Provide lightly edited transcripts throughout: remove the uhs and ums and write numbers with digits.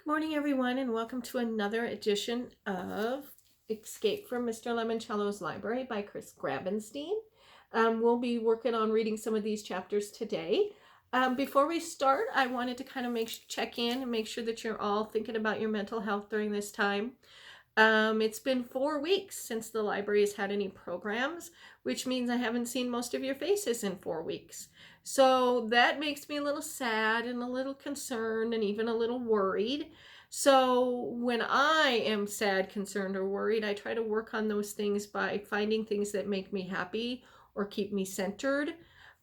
Good morning, everyone, and welcome to another edition of Escape from Mr. Lemoncello's Library by Chris Grabenstein. We'll be working on reading some of these chapters today. Before we start, I wanted to kind of check in and make sure that you're all thinking about your mental health during this time. It's been 4 weeks since the library has had any programs, which means I haven't seen most of your faces in 4 weeks. So that makes me a little sad and a little concerned and even a little worried. So when I am sad, concerned, or worried, I try to work on those things by finding things that make me happy or keep me centered.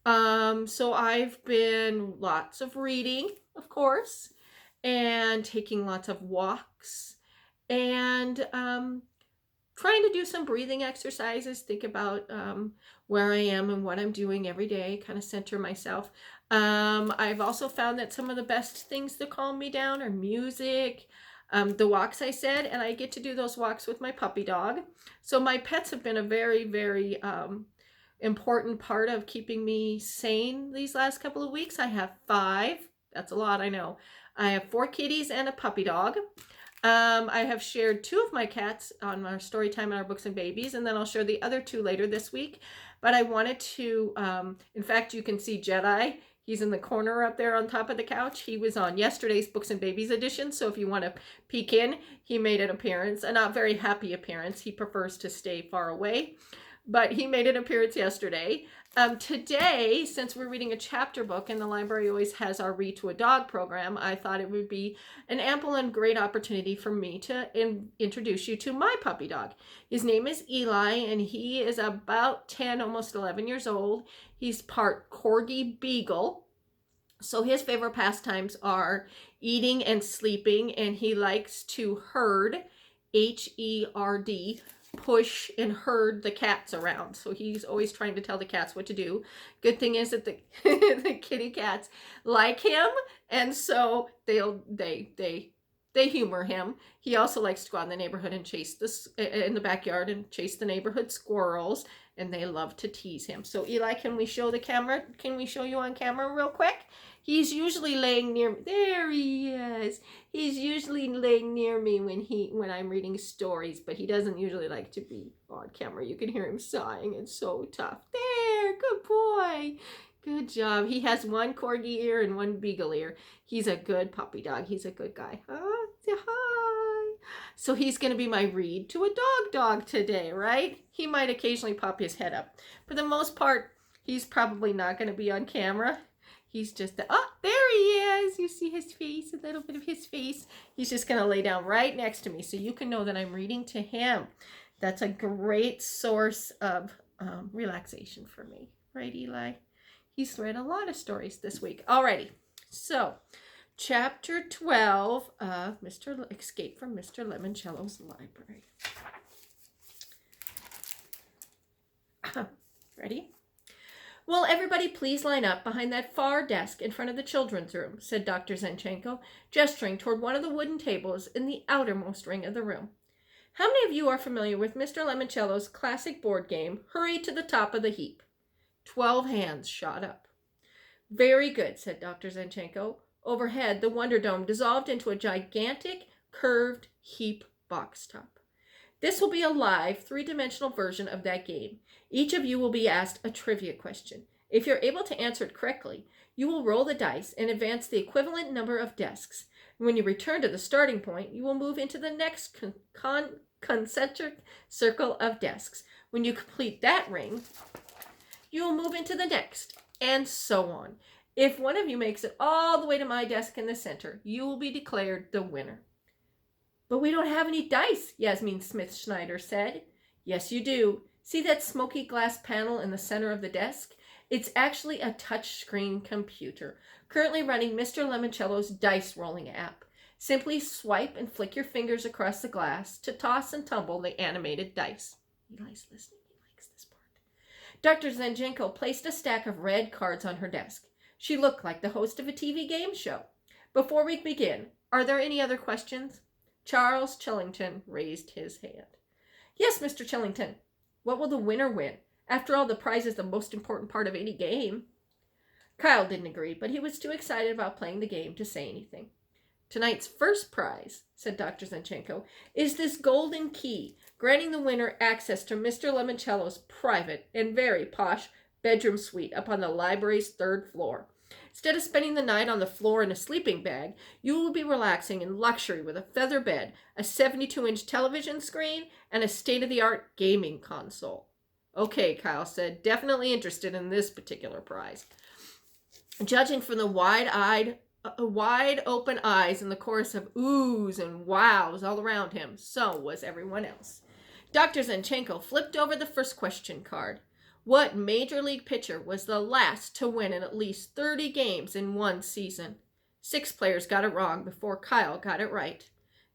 So I've been lots of reading, of course, and taking lots of walks and trying to do some breathing exercises, think about where I am and what I'm doing every day, kind of center myself. I've also found that some of the best things to calm me down are music, the walks I said, and I get to do those walks with my puppy dog. So my pets have been a very, very important part of keeping me sane these last couple of weeks. I have 5. That's a lot, I know. I have 4 kitties and a puppy dog. I have shared 2 of my cats on our story time and our books and babies, and then I'll share the other 2 later this week. But I wanted to, in fact, you can see Jedi. He's in the corner up there on top of the couch. He was on yesterday's Books and Babies edition, so if you want to peek in, he made an appearance, a not very happy appearance. He prefers to stay far away, but he made an appearance yesterday. Today, since we're reading a chapter book and the library always has our Read to a Dog program, I thought it would be an ample and great opportunity for me to introduce you to my puppy dog. His name is Eli, and he is about 10, almost 11 years old. He's part Corgi Beagle. So his favorite pastimes are eating and sleeping, and he likes to herd, H-E-R-D, push and herd the cats around. So he's always trying to tell the cats what to do. Good thing is that the the kitty cats like him, and so they humor him. He also likes to go out in the neighborhood and chase in the backyard and chase the neighborhood squirrels, and they love to tease him. So Eli, can we show the camera? Can we show you on camera real quick? He's usually laying near me. There he is. He's usually laying near me when I'm reading stories, but he doesn't usually like to be on camera. You can hear him sighing. It's so tough. There, good boy. Good job. He has 1 corgi ear and 1 beagle ear. He's a good puppy dog. He's a good guy. Say hi. So he's going to be my Read to a dog today, right? He might occasionally pop his head up. For the most part, he's probably not going to be on camera. He's just, there he is. You see his face, a little bit of his face. He's just going to lay down right next to me so you can know that I'm reading to him. That's a great source of relaxation for me. Right, Eli? He's read a lot of stories this week. Alrighty. So, chapter 12 of Escape from Mr. Lemoncello's Library. Ready? Will everybody please line up behind that far desk in front of the children's room, said Dr. Zenchenko, gesturing toward one of the wooden tables in the outermost ring of the room. How many of you are familiar with Mr. Lemoncello's classic board game, Hurry to the Top of the Heap? 12 hands shot up. Very good, said Dr. Zenchenko. Overhead, the Wonder Dome dissolved into a gigantic, curved heap box top. This will be a live, 3-dimensional version of that game. Each of you will be asked a trivia question. If you're able to answer it correctly, you will roll the dice and advance the equivalent number of desks. When you return to the starting point, you will move into the next concentric circle of desks. When you complete that ring, you will move into the next, and so on. If one of you makes it all the way to my desk in the center, you will be declared the winner. But we don't have any dice, Yasmin Smith-Schneider said. Yes, you do. See that smoky glass panel in the center of the desk? It's actually a touch-screen computer, currently running Mr. Lemoncello's dice rolling app. Simply swipe and flick your fingers across the glass to toss and tumble the animated dice. Eli's listening. He likes this part. Dr. Zenchenko placed a stack of red cards on her desk. She looked like the host of a TV game show. Before we begin, are there any other questions? Charles Chillington raised his hand. Yes, Mr. Chillington. What will the winner win? After all, the prize is the most important part of any game. Kyle didn't agree, but he was too excited about playing the game to say anything. Tonight's first prize, said Dr. Zanchenko, is this golden key, granting the winner access to Mr. Lemoncello's private and very posh bedroom suite up on the library's 3rd floor. Instead of spending the night on the floor in a sleeping bag, you will be relaxing in luxury with a feather bed, a 72-inch television screen, and a state-of-the-art gaming console. Okay, Kyle said, definitely interested in this particular prize. Judging from the wide open eyes and the chorus of oohs and wows all around him, so was everyone else. Dr. Zanchenko flipped over the first question card. What major league pitcher was the last to win in at least 30 games in one season? 6 players got it wrong before Kyle got it right.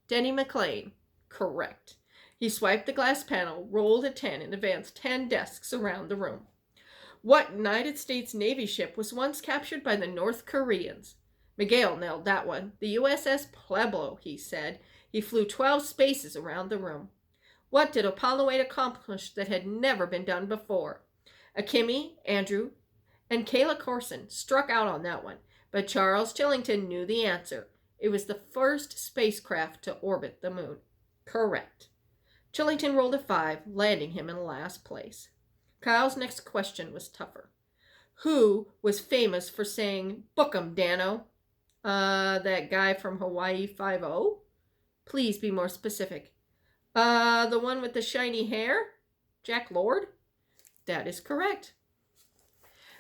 Denny McLain. Correct. He swiped the glass panel, rolled a 10, and advanced 10 desks around the room. What United States Navy ship was once captured by the North Koreans? Miguel nailed that one. The USS Pueblo, he said. He flew 12 spaces around the room. What did Apollo 8 accomplish that had never been done before? Akimi, Andrew, and Kayla Corson struck out on that one, but Charles Chillington knew the answer. It was the first spacecraft to orbit the moon. Correct. Chillington rolled a 5, landing him in last place. Kyle's next question was tougher. Who was famous for saying, "Book 'em, Dano"? That guy from Hawaii 5-0? Please be more specific. The one with the shiny hair? Jack Lord? That is correct.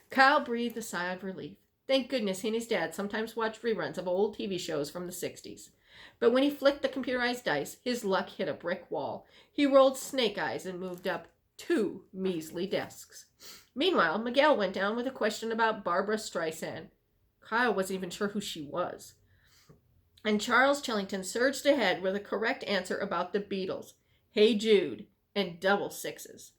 Kyle breathed a sigh of relief. Thank goodness he and his dad sometimes watched reruns of old TV shows from the 60s. But when he flicked the computerized dice, his luck hit a brick wall. He rolled snake eyes and moved up 2 measly desks. Meanwhile, Miguel went down with a question about Barbra Streisand. Kyle wasn't even sure who she was. And Charles Chillington surged ahead with a correct answer about the Beatles, Hey Jude, and double sixes.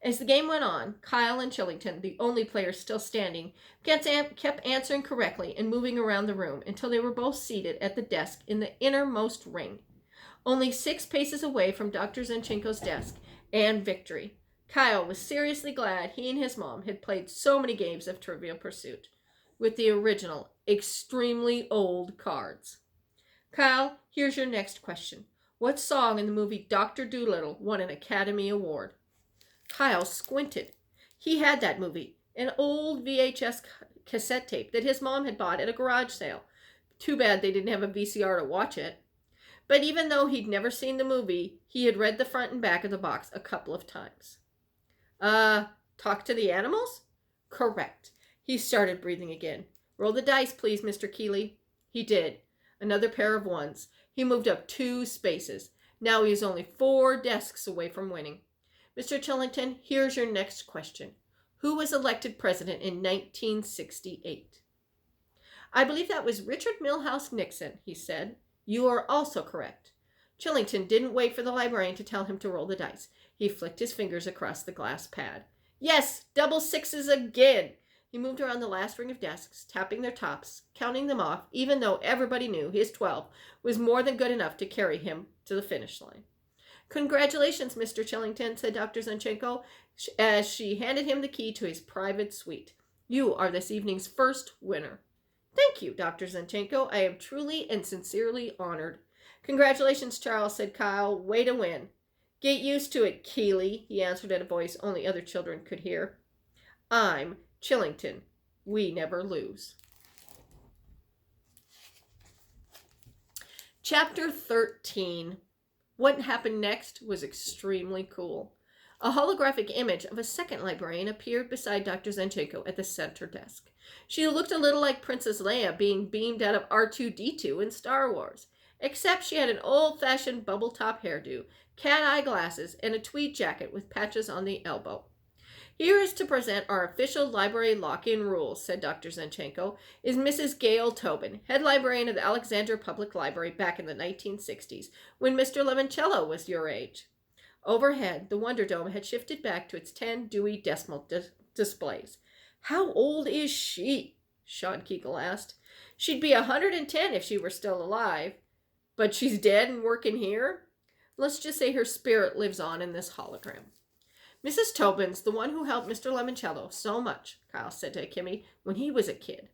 As the game went on, Kyle and Chillington, the only players still standing, kept answering correctly and moving around the room until they were both seated at the desk in the innermost ring, only 6 paces away from Dr. Zanchenko's desk and victory. Kyle was seriously glad he and his mom had played so many games of Trivial Pursuit with the original, extremely old cards. Kyle, here's your next question. What song in the movie Dr. Dolittle won an Academy Award? Kyle squinted. He had that movie, an old VHS cassette tape that his mom had bought at a garage sale. Too bad they didn't have a VCR to watch it. But even though he'd never seen the movie, he had read the front and back of the box a couple of times. Talk to the Animals? Correct. He started breathing again. Roll the dice, please, Mr. Keeley. He did. Another pair of 1s. He moved up 2 spaces. Now he was only 4 desks away from winning. Mr. Chillington, here's your next question. Who was elected president in 1968? I believe that was Richard Milhouse Nixon, he said. You are also correct. Chillington didn't wait for the librarian to tell him to roll the dice. He flicked his fingers across the glass pad. Yes, double 6s again. He moved around the last ring of desks, tapping their tops, counting them off, even though everybody knew his 12 was more than good enough to carry him to the finish line. Congratulations, Mr. Chillington, said Dr. Zanchenko, as she handed him the key to his private suite. You are this evening's first winner. Thank you, Dr. Zanchenko. I am truly and sincerely honored. Congratulations, Charles, said Kyle. Way to win. Get used to it, Keeley, he answered in a voice only other children could hear. I'm Chillington. We never lose. Chapter 13. What happened next was extremely cool. A holographic image of a second librarian appeared beside Dr. Zanchenko at the center desk. She looked a little like Princess Leia being beamed out of R2-D2 in Star Wars, except she had an old-fashioned bubble-top hairdo, cat-eye glasses, and a tweed jacket with patches on the elbow. Here is to present our official library lock-in rules, said Dr. Zanchenko, is Mrs. Gail Tobin, head librarian of the Alexandria Public Library back in the 1960s, when Mr. Lemoncello was your age. Overhead, the Wonder Dome had shifted back to its 10 Dewey decimal displays. How old is she? Sean Keekle asked. She'd be 110 if she were still alive. But she's dead and working here? Let's just say her spirit lives on in this hologram. Mrs. Tobin's the one who helped Mr. Lemoncello so much, Kyle said to Akimi when he was a kid.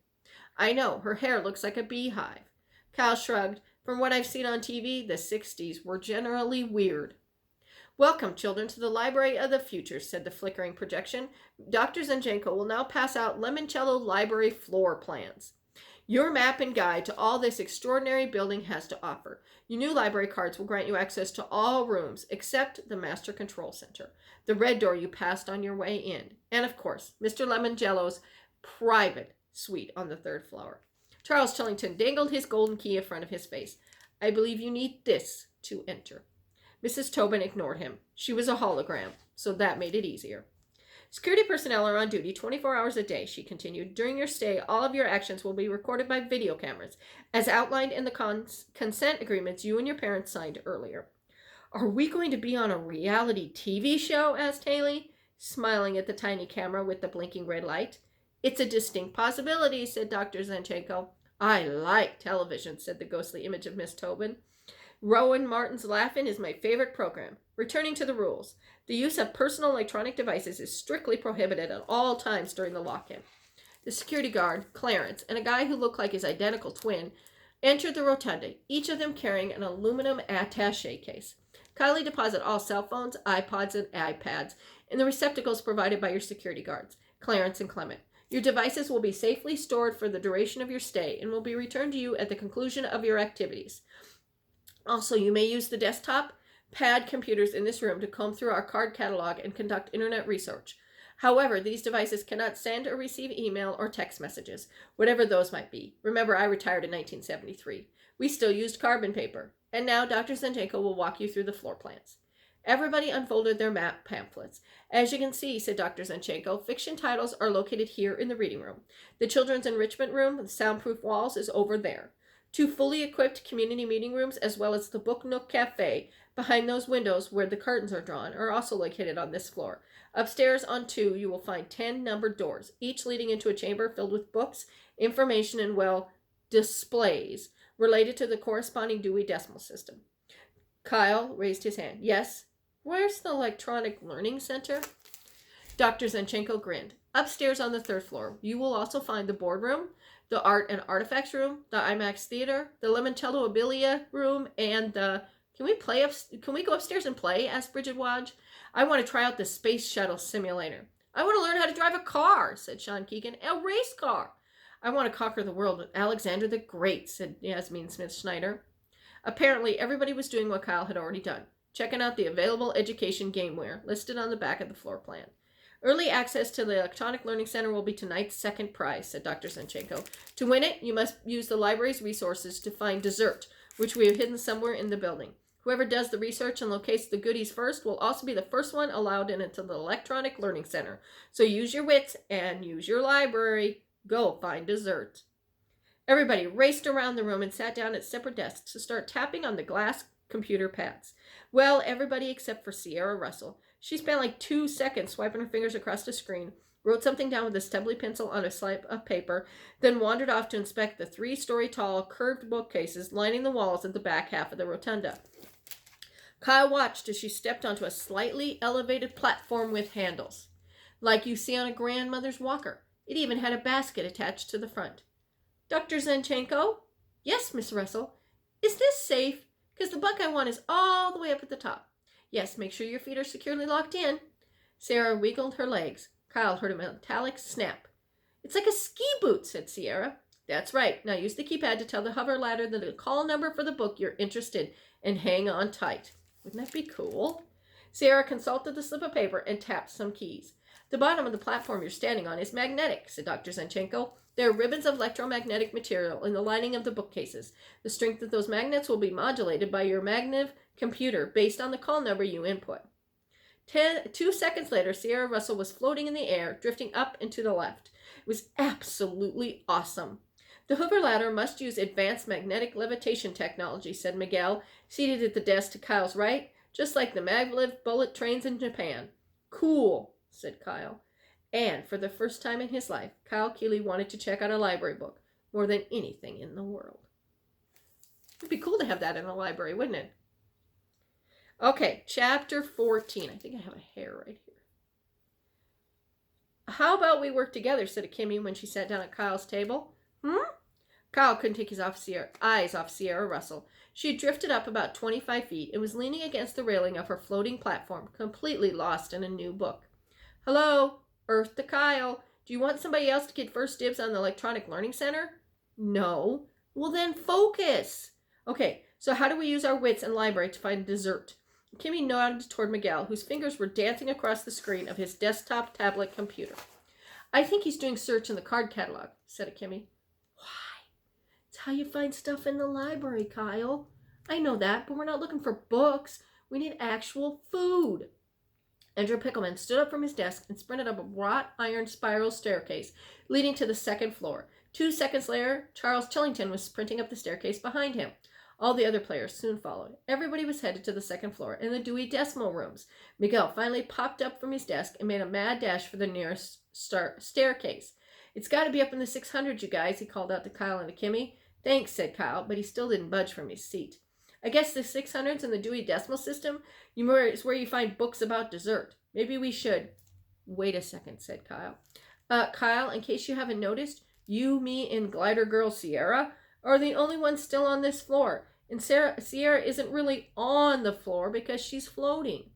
I know, her hair looks like a beehive. Kyle shrugged. From what I've seen on TV, the 60s were generally weird. Welcome, children, to the Library of the Future, said the flickering projection. Dr. Zinchenko will now pass out Lemoncello library floor plans. Your map and guide to all this extraordinary building has to offer. Your new library cards will grant you access to all rooms except the Master Control Center, the red door you passed on your way in, and of course, Mr. Lemoncello's private suite on the 3rd floor. Charles Tillington dangled his golden key in front of his face. I believe you need this to enter. Mrs. Tobin ignored him. She was a hologram, so that made it easier. Security personnel are on duty 24 hours a day, she continued. During your stay, all of your actions will be recorded by video cameras, as outlined in the consent agreements you and your parents signed earlier. Are we going to be on a reality TV show? Asked Haley, smiling at the tiny camera with the blinking red light. It's a distinct possibility, said Dr. Zinchenko. I like television, said the ghostly image of Miss Tobin. Rowan Martin's Laugh-In is my favorite program. Returning to the rules. The use of personal electronic devices is strictly prohibited at all times during the lock-in. The security guard, Clarence, and a guy who looked like his identical twin entered the rotunda, each of them carrying an aluminum attaché case. Kindly deposit all cell phones, iPods, and iPads in the receptacles provided by your security guards, Clarence and Clement. Your devices will be safely stored for the duration of your stay and will be returned to you at the conclusion of your activities. Also, you may use the desktop pad computers in this room to comb through our card catalog and conduct internet research. However, these devices cannot send or receive email or text messages, whatever those might be. Remember, I retired in 1973. We still used carbon paper. And now Dr. Zinchenko will walk you through the floor plans. Everybody unfolded their map pamphlets. As you can see, said Dr. Zinchenko, fiction titles are located here in the reading room. The children's enrichment room with soundproof walls is over there. 2 fully equipped community meeting rooms, as well as the Book Nook Cafe, behind those windows where the curtains are drawn, are also located on this floor. Upstairs on 2, you will find 10 numbered doors, each leading into a chamber filled with books, information, and, well, displays related to the corresponding Dewey Decimal System. Kyle raised his hand. Yes? Where's the Electronic Learning Center? Dr. Zinchenko grinned. Upstairs on the 3rd floor, you will also find the boardroom, the art and artifacts room, the IMAX theater, the Lemoncello Abilia room, and the... Can we go upstairs and play? Asked Bridget Wadge. I want to try out the space shuttle simulator. I want to learn how to drive a car, said Sean Keegan. A race car. I want to conquer the world with Alexander the Great, said Yasmin Smith-Schneider. Apparently, everybody was doing what Kyle had already done, checking out the available education gameware listed on the back of the floor plan. Early access to the Electronic Learning Center will be tonight's second prize, said Dr. Zinchenko. To win it, you must use the library's resources to find dessert, which we have hidden somewhere in the building. Whoever does the research and locates the goodies first will also be the first one allowed into the Electronic Learning Center. So use your wits and use your library. Go find dessert. Everybody raced around the room and sat down at separate desks to start tapping on the glass computer pads. Well, everybody except for Sierra Russell. She spent like 2 seconds swiping her fingers across the screen, wrote something down with a stubbly pencil on a slip of paper, then wandered off to inspect the 3-story tall, curved bookcases lining the walls at the back half of the rotunda. Kyle watched as she stepped onto a slightly elevated platform with handles, like you see on a grandmother's walker. It even had a basket attached to the front. Dr. Zinchenko? Yes, Miss Russell. Is this safe? Because the bunk I want is all the way up at the top. Yes, make sure your feet are securely locked in. Sarah wiggled her legs. Kyle heard a metallic snap. It's like a ski boot, said Sierra. That's right. Now use the keypad to tell the hover ladder the call number for the book you're interested in and hang on tight. Wouldn't that be cool? Sarah consulted the slip of paper and tapped some keys. The bottom of the platform you're standing on is magnetic, said Dr. Zinchenko. There are ribbons of electromagnetic material in the lining of the bookcases. The strength of those magnets will be modulated by your magnev computer based on the call number you input. 2 seconds later, Sierra Russell was floating in the air, drifting up and to the left. It was absolutely awesome. The hover ladder must use advanced magnetic levitation technology, said Miguel, seated at the desk to Kyle's right, just like the maglev bullet trains in Japan. Cool, said Kyle. And for the first time in his life, Kyle Keeley wanted to check out a library book more than anything in the world. It'd be cool to have that in a library, wouldn't it? Okay, chapter 14. I think I have a hair right here. How about we work together, said Kimmy when she sat down at Kyle's table. Kyle couldn't take his eyes off Sierra Russell. She had drifted up about 25 feet and was leaning against the railing of her floating platform, completely lost in a new book. Hello? Earth to Kyle. Do you want somebody else to get first dibs on the Electronic Learning Center? No. Well, then focus. Okay, so how do we use our wits and library to find dessert? Kimmy nodded toward Miguel, whose fingers were dancing across the screen of his desktop tablet computer. I think he's doing search in the card catalog, said Kimmy. Why? It's how you find stuff in the library, Kyle. I know that, but we're not looking for books. We need actual food. Andrew Pickleman stood up from his desk and sprinted up a wrought iron spiral staircase leading to the second floor. 2 seconds later, Charles Chillington was sprinting up the staircase behind him. All the other players soon followed. Everybody was headed to the second floor and the Dewey decimal rooms. Miguel finally popped up from his desk and made a mad dash for the nearest staircase. It's got to be up in the 600s, you guys, he called out to Kyle and to Kimmy. Thanks, said Kyle, but he still didn't budge from his seat. I guess the 600s and the Dewey Decimal System is where you find books about dessert. Maybe we should. Wait a second, said Kyle. Kyle, in case you haven't noticed, you, me, and glider girl Sierra are the only ones still on this floor. And Sierra isn't really on the floor because she's floating.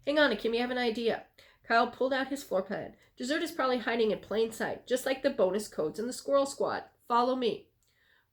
Hang on, Kimmy, I have an idea. Kyle pulled out his floor plan. Dessert is probably hiding in plain sight, just like the bonus codes in the Squirrel Squad. Follow me.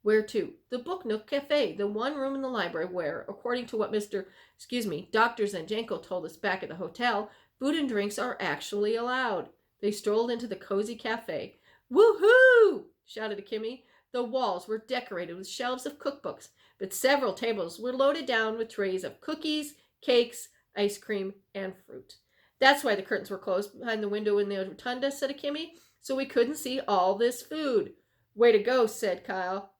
Where to? The Book Nook Cafe, the one room in the library where, according to what Dr. Zanjanko told us back at the hotel, food and drinks are actually allowed. They strolled into the cozy cafe. Woohoo! Shouted Kimmy. The walls were decorated with shelves of cookbooks, but several tables were loaded down with trays of cookies, cakes, ice cream, and fruit. That's why the curtains were closed behind the window in the rotunda, said Kimmy, so we couldn't see all this food. Way to go, said Kyle.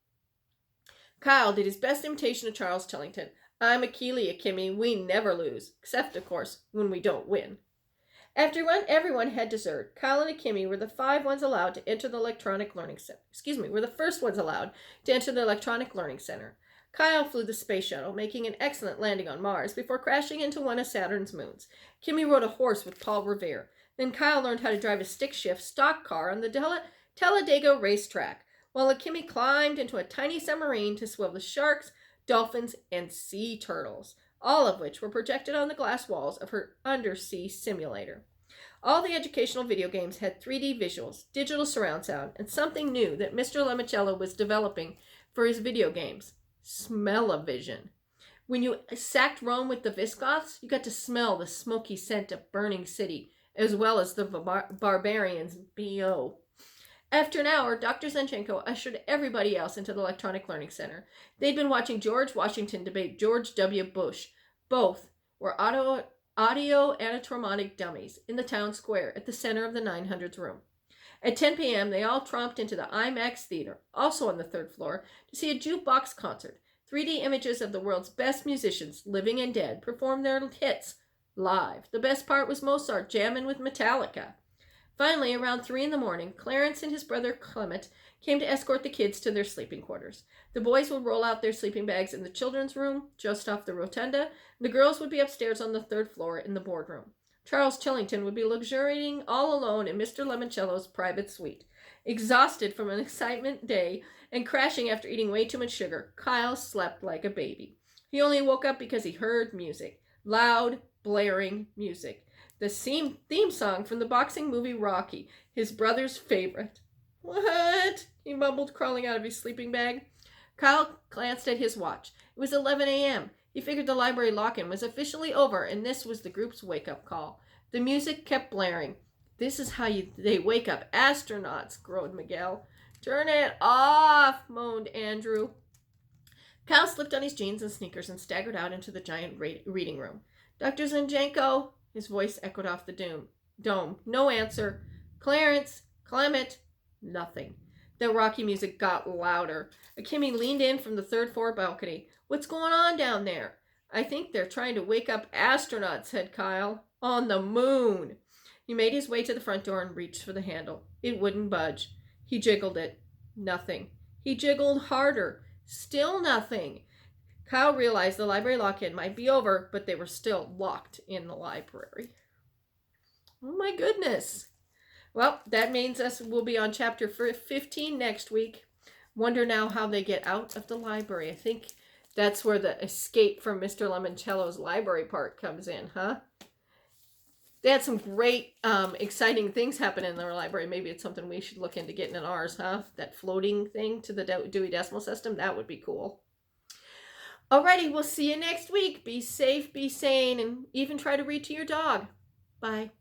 Kyle did his best imitation of Charles Tillington. I'm Akeelia, Kimmy. We never lose, except, of course, when we don't win. After everyone had dessert, Kyle and Kimmy were the first ones allowed to enter the Electronic Learning Center. Kyle flew the space shuttle, making an excellent landing on Mars before crashing into one of Saturn's moons. Kimmy rode a horse with Paul Revere. Then Kyle learned how to drive a stick-shift stock car on the Talladega racetrack, while Kimmy climbed into a tiny submarine to swim with sharks, dolphins, and sea turtles, all of which were projected on the glass walls of her undersea simulator. All the educational video games had 3D visuals, digital surround sound, and something new that Mr. Lemoncello was developing for his video games. Smell-o-vision. When you sacked Rome with the Visigoths, you got to smell the smoky scent of burning city, as well as the barbarians' B.O. After an hour, Dr. Zanchenko ushered everybody else into the Electronic Learning Center. They'd been watching George Washington debate George W. Bush. Both were audio anatomotic dummies in the town square at the center of the 900s room. At 10 p.m., they all tromped into the IMAX Theater, also on the third floor, to see a jukebox concert. 3D images of the world's best musicians, living and dead, performed their hits live. The best part was Mozart jamming with Metallica. Finally, around 3 in the morning, Clarence and his brother Clement came to escort the kids to their sleeping quarters. The boys would roll out their sleeping bags in the children's room, just off the rotunda, and the girls would be upstairs on the third floor in the boardroom. Charles Chillington would be luxuriating all alone in Mr. Lemoncello's private suite. Exhausted from an excitement day and crashing after eating way too much sugar, Kyle slept like a baby. He only woke up because he heard music. Loud, blaring music. The theme song from the boxing movie Rocky, his brother's favorite. What? He mumbled, crawling out of his sleeping bag. Kyle glanced at his watch. It was 11 a.m. He figured the library lock-in was officially over, and this was the group's wake-up call. The music kept blaring. This is how they wake up astronauts, groaned Miguel. Turn it off, moaned Andrew. Kyle slipped on his jeans and sneakers and staggered out into the giant reading room. Dr. Zanchenko, his voice echoed off the dome. No answer. Clarence, Clement, nothing. The Rocky music got louder. Kimmy leaned in from the third floor balcony. What's going on down there? I think they're trying to wake up astronauts, said Kyle. On the moon. He made his way to the front door and reached for the handle. It wouldn't budge. He jiggled it. Nothing. He jiggled harder. Still nothing. Kyle realized the library lock-in might be over, but they were still locked in the library. Oh my goodness. Well, that means we'll be on chapter 15 next week. Wonder now how they get out of the library. I think that's where the escape from Mr. Lemoncello's library part comes in, huh? They had some great, exciting things happen in their library. Maybe it's something we should look into getting in ours, huh? That floating thing to the Dewey Decimal System. That would be cool. Alrighty, we'll see you next week. Be safe, be sane, and even try to read to your dog. Bye.